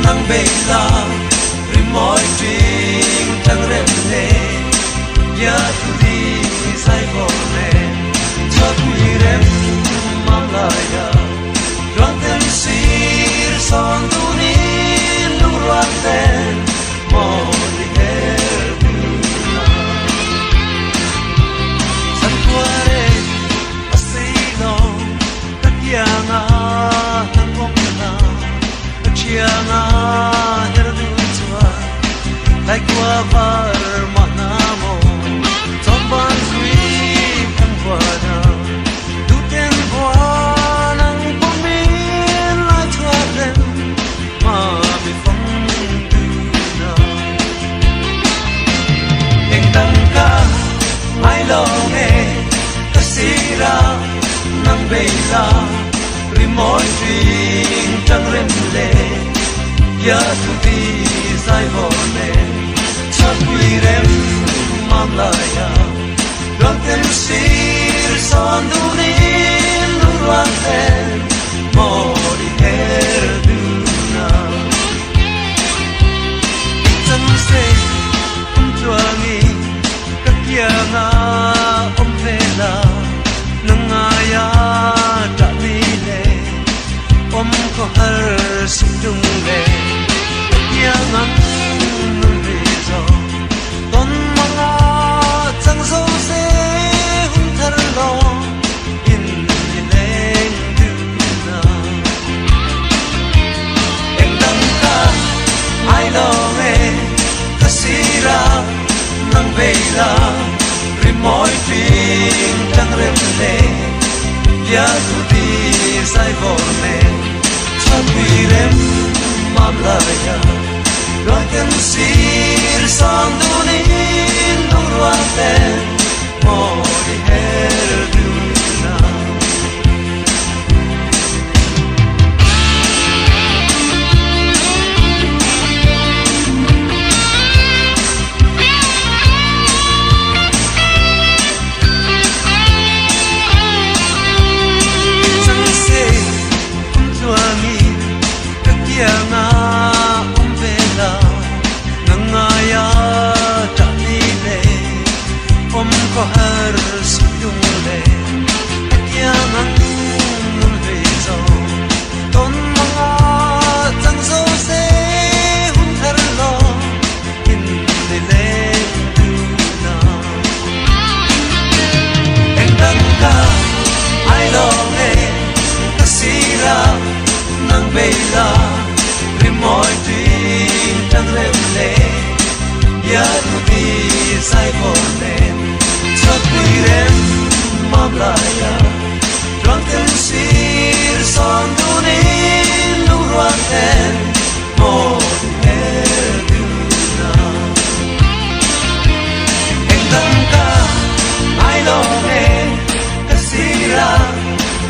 nang bê la mỏi chuyện chẳng rem nè ya tu đi sai vô nè cho tu rem mang lại ya rong ten sir son tu ni lu ruan ten mo đi her tu san cuare asino katianga nang kong na chianga like qua mà namo trong ban duy không qua nào tu tiên qua nang bom miên lại thoát lên mà bị phong du nào anh đăng ca ai lo nghe ta xí ra nang bay ra vì mỗi chuyện chẳng rem lệ ya tu đi sai vô nè chắc quy rem mang lại ya đoàn ten sir son du ni lu loan ten mo đi her du na chẳng se tuangi kakia na vela nanga ya ta mi le ko har sung le yang ang rizo ton mga chẳng sâu se hung thar lo in leng du na em đăng ca ai lo nghe kasira nang vela ri moi phim chẳng rem le ya tu đi sai vô me cho quy rem mam la ya Rồi ten sir son du ni lu ruan ten mo đi her du na chẳng se tuangi kakianga ko har sung le yang ang ve zo ton mga chẳng zo se hun thar lo in le le du na en dang ka ai lo nghe kasira nang ve la ri moi tin chẳng rem le ya tu đi sai vô lên quy rem mam lại ya rong ten sir son du ni lu ruan ten mo her du na en dang ca ai lo nghe kasira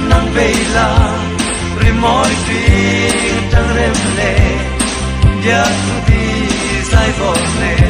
nang vela ri moi tin chẳng rem le ya tu đi sai vô le